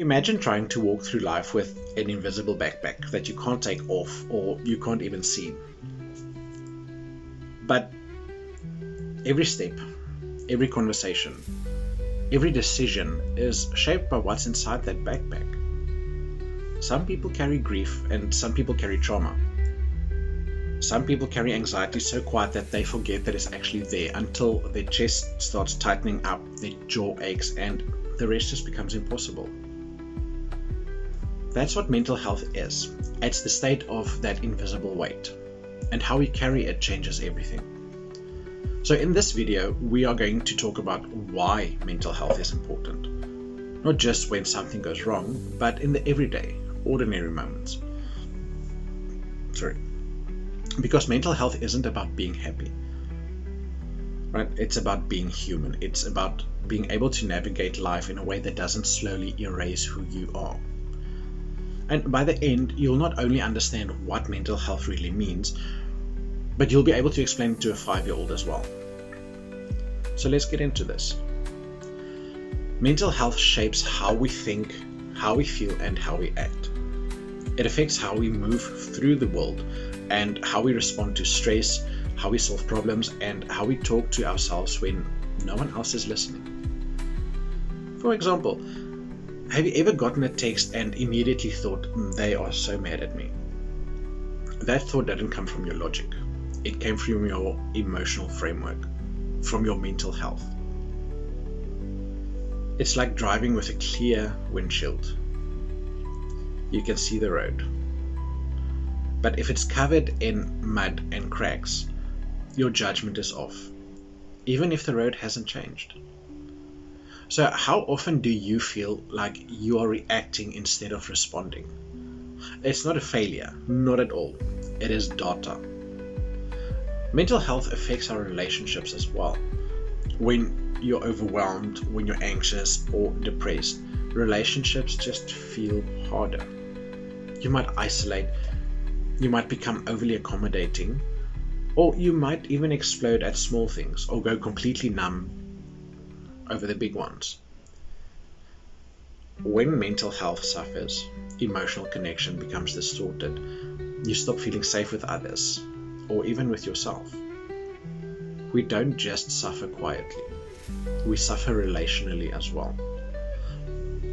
Imagine trying to walk through life with an invisible backpack that you can't take off or you can't even see. But every step, every conversation, every decision is shaped by what's inside that backpack. Some people carry grief and some people carry trauma. Some people carry anxiety so quiet that they forget that it's actually there until their chest starts tightening up, their jaw aches, and the rest just becomes impossible. That's what mental health is. It's the state of that invisible weight, and how we carry it changes everything. So in this video, we are going to talk about why mental health is important. Not just when something goes wrong, but in the everyday, ordinary moments. Because mental health isn't about being happy, right? It's about being human. It's about being able to navigate life in a way that doesn't slowly erase who you are. And by the end, you'll not only understand what mental health really means, but you'll be able to explain it to a 5-year-old as well. So let's get into this. Mental health shapes how we think, how we feel, and how we act. It affects how we move through the world and how we respond to stress, how we solve problems, and how we talk to ourselves when no one else is listening. For example, have you ever gotten a text and immediately thought, they are so mad at me? That thought didn't come from your logic. It came from your emotional framework, from your mental health. It's like driving with a clear windshield. You can see the road. But if it's covered in mud and cracks, your judgment is off, even if the road hasn't changed. So how often do you feel like you are reacting instead of responding? It's not a failure, not at all. It is data. Mental health affects our relationships as well. When you're overwhelmed, when you're anxious or depressed, relationships just feel harder. You might isolate, you might become overly accommodating, or you might even explode at small things or go completely numb over the big ones. When mental health suffers, emotional connection becomes distorted. You stop feeling safe with others, or even with yourself. We don't just suffer quietly, we suffer relationally as well.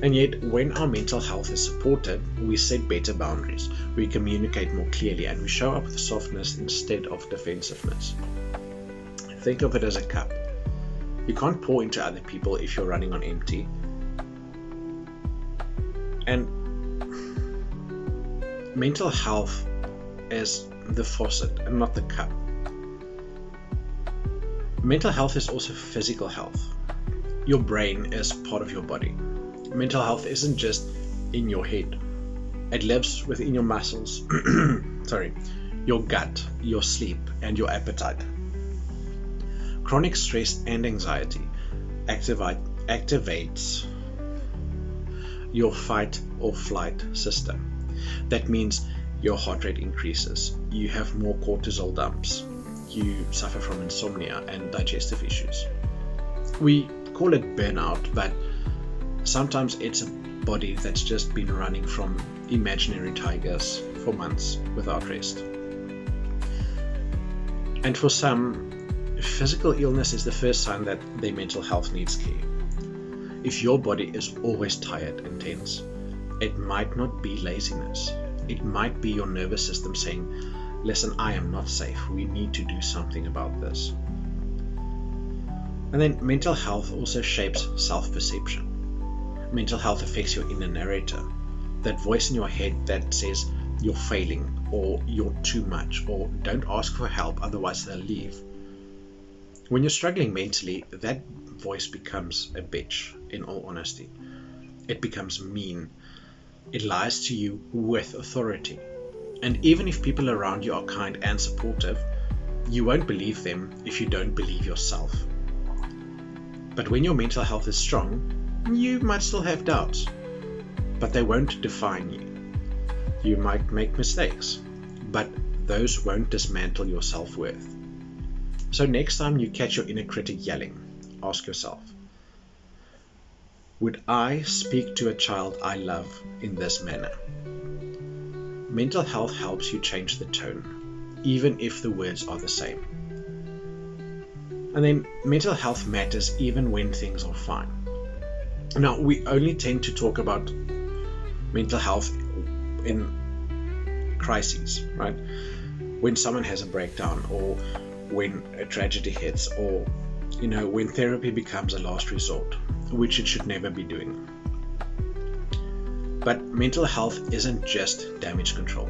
And yet, when our mental health is supported, we set better boundaries, we communicate more clearly, and we show up with softness instead of defensiveness. Think of it as a cup. You can't pour into other people if you're running on empty. And mental health is the faucet and not the cup. Mental health is also physical health. Your brain is part of your body. Mental health isn't just in your head. It lives within your muscles, your gut, your sleep, and your appetite. Chronic stress and anxiety activates your fight or flight system. That means your heart rate increases, you have more cortisol dumps, you suffer from insomnia and digestive issues. We call it burnout, but sometimes it's a body that's just been running from imaginary tigers for months without rest. And for some, physical illness is the first sign that their mental health needs care. If your body is always tired and tense, it might not be laziness. It might be your nervous system saying, listen, I am not safe. We need to do something about this. And then mental health also shapes self-perception. Mental health affects your inner narrator, that voice in your head that says you're failing, or you're too much, or don't ask for help, otherwise they'll leave. When you're struggling mentally, that voice becomes a bitch, in all honesty. It becomes mean. It lies to you with authority. And even if people around you are kind and supportive, you won't believe them if you don't believe yourself. But when your mental health is strong, you might still have doubts, but they won't define you. You might make mistakes, but those won't dismantle your self-worth. So next time you catch your inner critic yelling, ask yourself, Would I speak to a child I love in this manner? Mental health helps you change the tone, even if the words are the same. And then mental health matters even when things are fine. Now, we only tend to talk about mental health in crises, right? When someone has a breakdown, or when a tragedy hits, or when therapy becomes a last resort, which it should never be doing. But mental health isn't just damage control.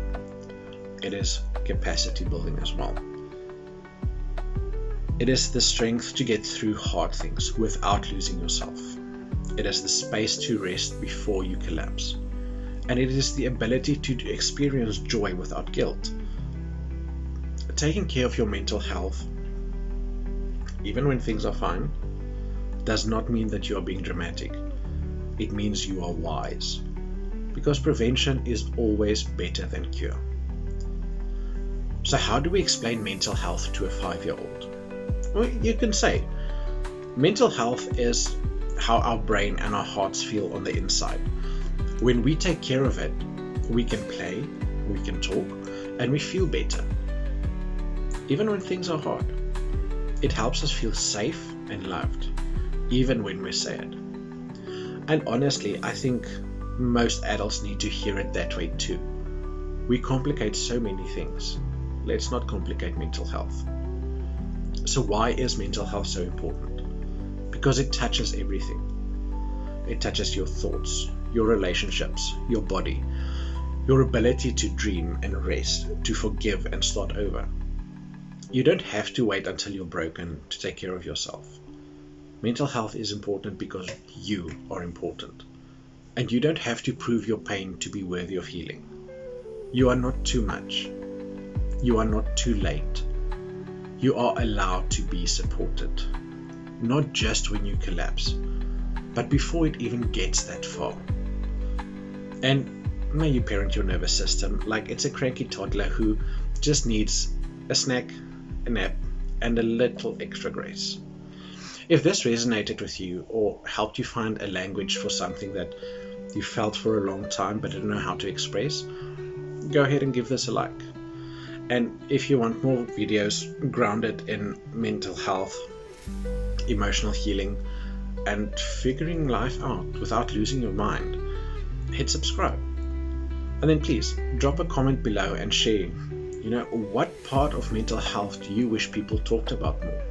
It is capacity building as well. It is the strength to get through hard things without losing yourself. It is the space to rest before you collapse. And it is the ability to experience joy without guilt. Taking care of your mental health, even when things are fine, does not mean that you are being dramatic. It means you are wise. Because prevention is always better than cure. So how do we explain mental health to a 5-year-old? Well, you can say, mental health is how our brain and our hearts feel on the inside. When we take care of it, we can play, we can talk, and we feel better. Even when things are hard, it helps us feel safe and loved, even when we're sad. And honestly, I think most adults need to hear it that way too. We complicate so many things. Let's not complicate mental health. So why is mental health so important? Because it touches everything. It touches your thoughts, your relationships, your body, your ability to dream and rest, to forgive and start over. You don't have to wait until you're broken to take care of yourself. Mental health is important because you are important. And you don't have to prove your pain to be worthy of healing. You are not too much. You are not too late. You are allowed to be supported. Not just when you collapse, but before it even gets that far. And may you parent your nervous system like it's a cranky toddler who just needs a snack, a nap, and a little extra grace. If this resonated with you or helped you find a language for something that you felt for a long time but didn't know how to express, go ahead and give this a like. And if you want more videos grounded in mental health, emotional healing, and figuring life out without losing your mind, hit subscribe. And then please drop a comment below and share, what part of mental health do you wish people talked about more?